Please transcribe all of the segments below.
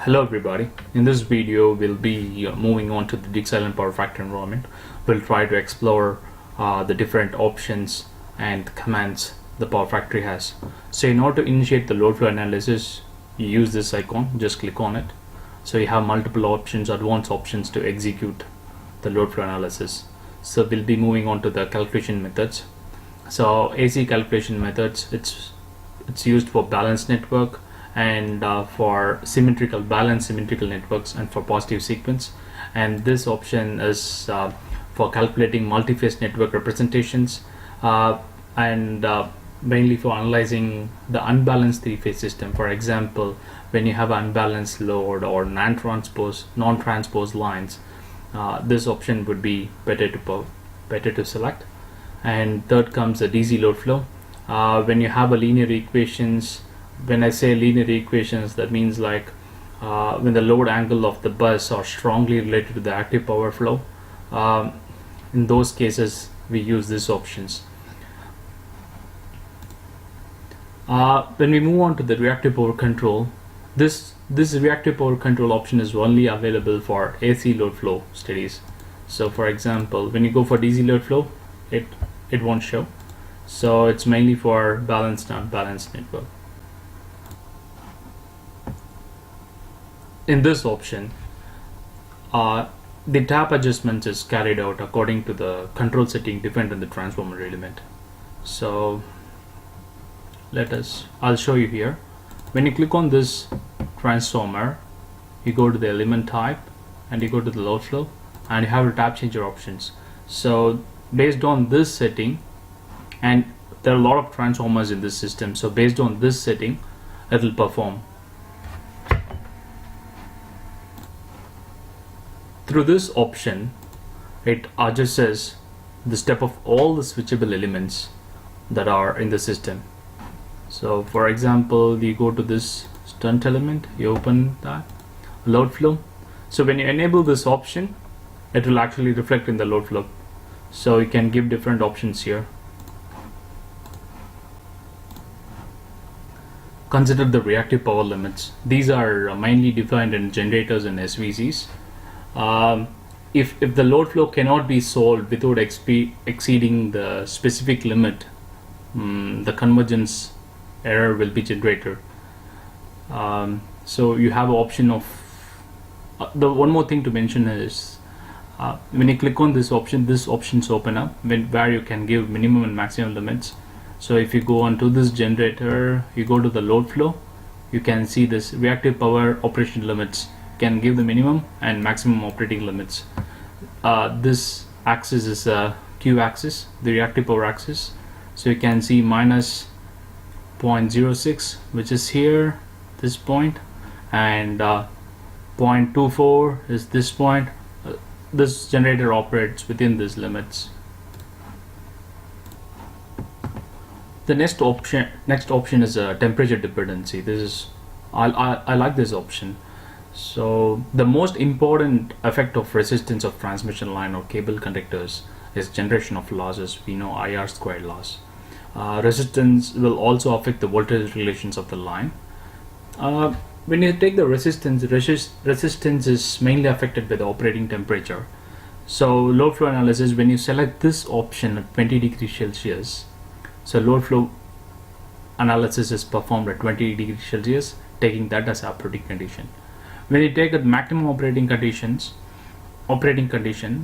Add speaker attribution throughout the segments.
Speaker 1: Hello everybody. In this video we'll be moving on to the Digsilent PowerFactory environment. We'll try to explore the different options and commands the PowerFactory has. So in order to initiate the load flow analysis, you use this icon, just click on it. So you have multiple options, advanced options to execute the load flow analysis. So we'll be moving on to the calculation methods. So AC calculation methods, it's used for balanced network and for balanced symmetrical networks and for positive sequence, and this option is for calculating multi-phase network representations and mainly for analyzing the unbalanced three-phase system. For example, when you have unbalanced load or non-transpose lines, this option would be better to select. And third comes the DC load flow. When you have a linear equations, when I say linear equations, that means like when the load angle of the bus are strongly related to the active power flow. In those cases we use these options. When we move on to the reactive power control, this reactive power control option is only available for AC load flow studies. So for example, when you go for DC load flow, it won't show. So it's mainly for balanced and unbalanced network. In this option, the tap adjustments is carried out according to the control setting defined in the transformer element. So I'll show you here. When you click on this transformer, you go to the element type and you go to the load flow and you have the tap changer options. So based on this setting, and there are a lot of transformers in this system, so based on this setting it will perform. Through this option, it adjusts the step of all the switchable elements that are in the system. So for example, you go to this stunt element, you open that load flow. So when you enable this option, it will actually reflect in the load flow. So you can give different options here. Consider the reactive power limits. These are mainly defined in generators and SVCs. If the load flow cannot be solved without exceeding the specific limit, the convergence error will be generated. So you have an option of the one more thing to mention is when you click on this options open up where you can give minimum and maximum limits. So if you go on to this generator, you go to the load flow, you can see this reactive power operation limits can give the minimum and maximum operating limits. This axis is a Q axis, the reactive power axis. So you can see minus 0.06, which is here, this point, and 0.24 is this point. This generator operates within these limits. The next option is a temperature dependency. I like this option. So the most important effect of resistance of transmission line or cable conductors is generation of losses. We know IR squared loss. Resistance will also affect the voltage relations of the line. When you take the resistance is mainly affected by the operating temperature. So load flow analysis, when you select this option at 20 degrees Celsius, so load flow analysis is performed at 20 degrees Celsius, taking that as operating condition. When you take the maximum operating condition,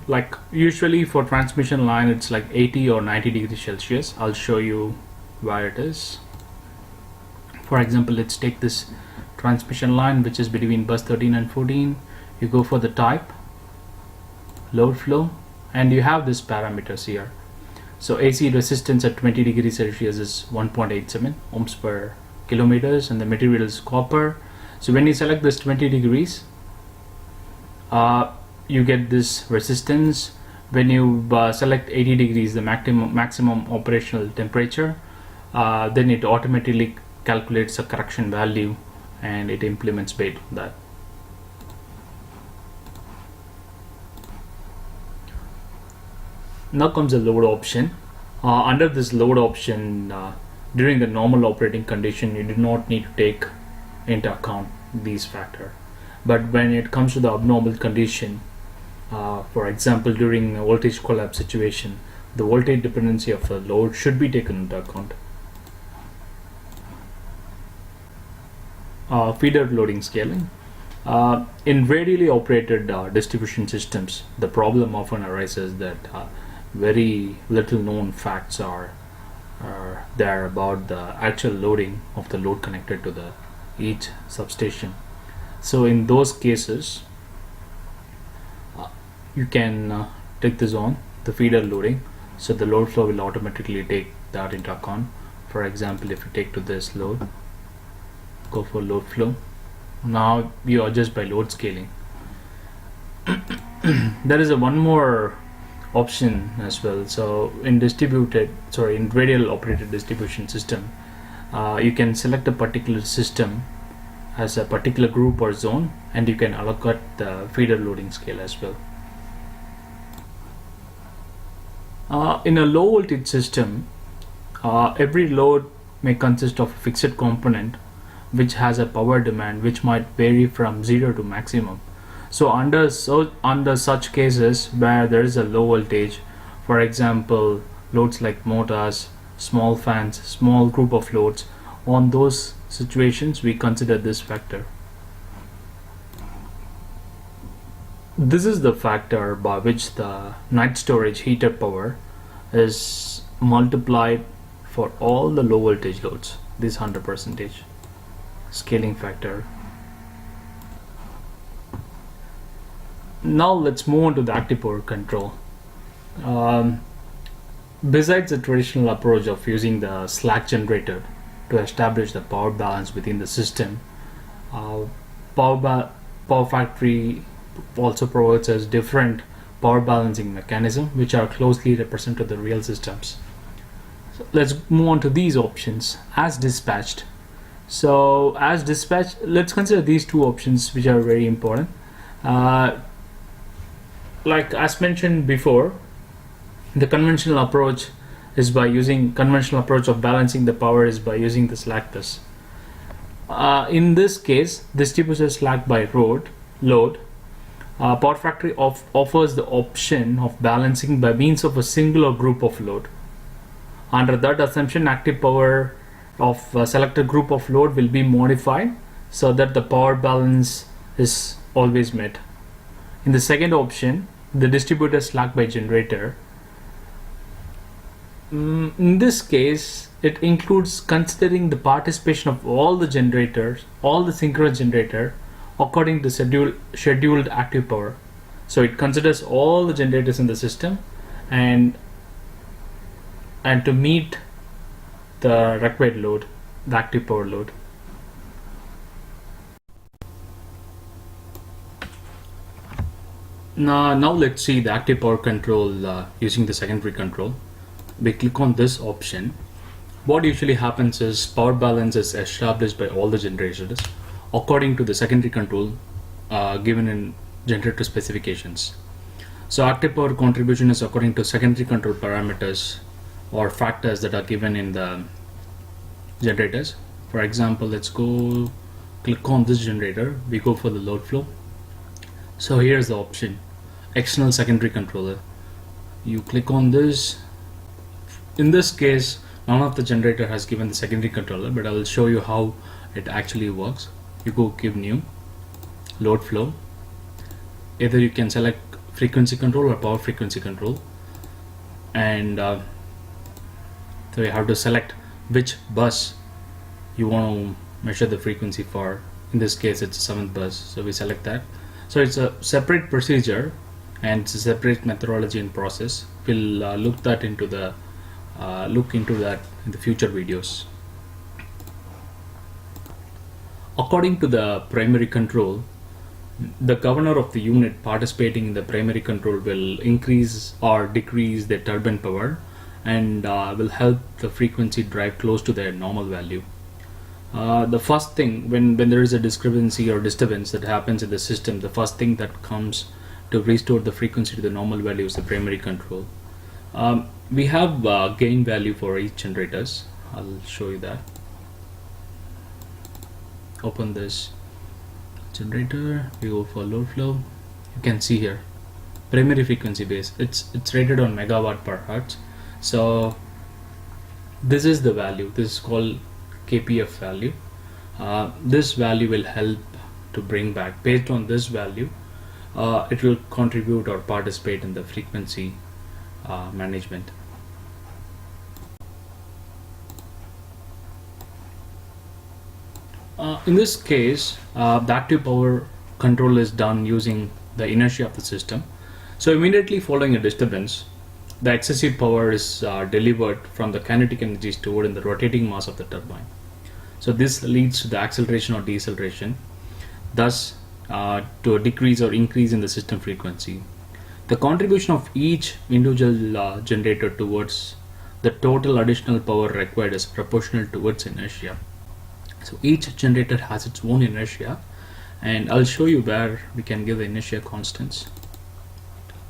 Speaker 1: like usually for transmission line it's like 80 or 90 degrees Celsius. I'll show you where it is. For example, let's take this transmission line which is between bus 13 and 14. You go for the type, load flow, and you have these parameters here. So AC resistance at 20 degrees Celsius is 1.87 ohms per kilometers, and the material is copper. So when you select this 20 degrees, you get this resistance. When you select 80 degrees, the maximum operational temperature, then it automatically calculates a correction value and it implements based on that. Now comes the load option. Under this load option, during the normal operating condition, you do not need to take into account these factors. But when it comes to the abnormal condition, for example during a voltage collapse situation, the voltage dependency of the load should be taken into account. Feeder loading scaling. In radially operated distribution systems, the problem often arises that very little known facts are there about the actual loading of the load connected to the each substation. So in those cases, you can take this on the feeder loading, so the load flow will automatically take that into account. For example, if you take to this load, go for load flow, now you adjust by load scaling. There is a one more option as well. So in radial operated distribution system, you can select a particular system as a particular group or zone, and you can allocate the feeder loading scale as well. In a low voltage system, every load may consist of a fixed component which has a power demand which might vary from 0 to maximum. So under such cases where there is a low voltage, for example loads like motors, small fans, small group of loads, on those situations we consider this factor. This is the factor by which the night storage heater power is multiplied for all the low voltage loads. This 100% scaling factor. Now let's move on to the active power control. Besides the traditional approach of using the slack generator to establish the power balance within the system, PowerFactory also provides us different power balancing mechanism which are closely represented to the real systems. So let's move on to these options. As dispatched. So as dispatched, let's consider these two options which are very important. Like as mentioned before, the conventional approach of balancing the power is by using the slack bus. In this case, distributes slack by load. PowerFactory offers the option of balancing by means of a singular group of load. Under that assumption, active power of a selected group of load will be modified so that the power balance is always met. In the second option, the distributed slack by generator. In this case, it includes considering the participation of all the generators, all the synchronous generator, according to scheduled active power. So it considers all the generators in the system and to meet the required load, the active power load. Now let's see the active power control using the secondary control. We click on this option. What usually happens is power balance is established by all the generators according to the secondary control given in generator specifications. So active power contribution is according to secondary control parameters or factors that are given in the generators. For example, let's go click on this generator. We go for the load flow. So here's the option, external secondary controller. You click on this. In this case, none of the generator has given the secondary controller, but I will show you how it actually works. You go give new load flow. Either you can select frequency control or power frequency control, and so you have to select which bus you want to measure the frequency for. In this case, it's a 7th bus, so we select that. So it's a separate procedure and it's a separate methodology and process. We'll look into that in the future videos. According to the primary control, the governor of the unit participating in the primary control will increase or decrease the turbine power and will help the frequency drive close to their normal value. The first thing, when there is a discrepancy or disturbance that happens in the system, the first thing that comes to restore the frequency to the normal value is the primary control. We have gain value for each generators. I'll show you that. Open this. generator, we go for load flow. You can see here primary frequency base, it's rated on megawatt per hertz. So this is the value, this is called kpf value. This value will help to bring back, based on this value, it will contribute or participate in the frequency management. In this case, the active power control is done using the inertia of the system. So immediately following a disturbance, the excessive power is delivered from the kinetic energy stored in the rotating mass of the turbine. So this leads to the acceleration or deceleration, thus to a decrease or increase in the system frequency. The contribution of each individual generator towards the total additional power required is proportional towards inertia. So each generator has its own inertia, and I'll show you where we can give the inertia constants.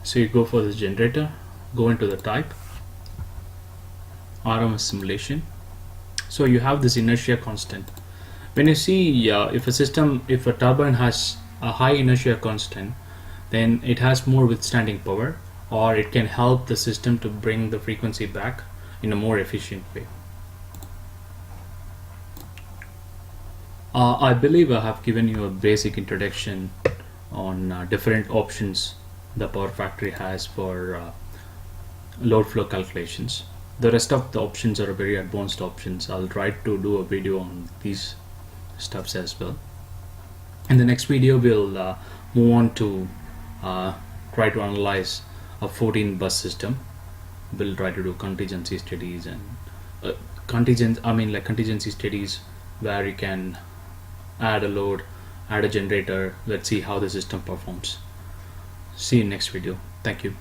Speaker 1: So you go for this generator, go into the type, RMS simulation. So you have this inertia constant. When you see if a turbine has a high inertia constant, then it has more withstanding power, or it can help the system to bring the frequency back in a more efficient way. I believe I have given you a basic introduction on different options the PowerFactory has for load flow calculations. The rest of the options are very advanced options. I'll try to do a video on these stuffs as well. In the next video, we'll move on to try to analyze a 14 bus system. We'll try to do contingency studies and contingency studies where you can add a load, add a generator. Let's see how the system performs. See you in next video. Thank you.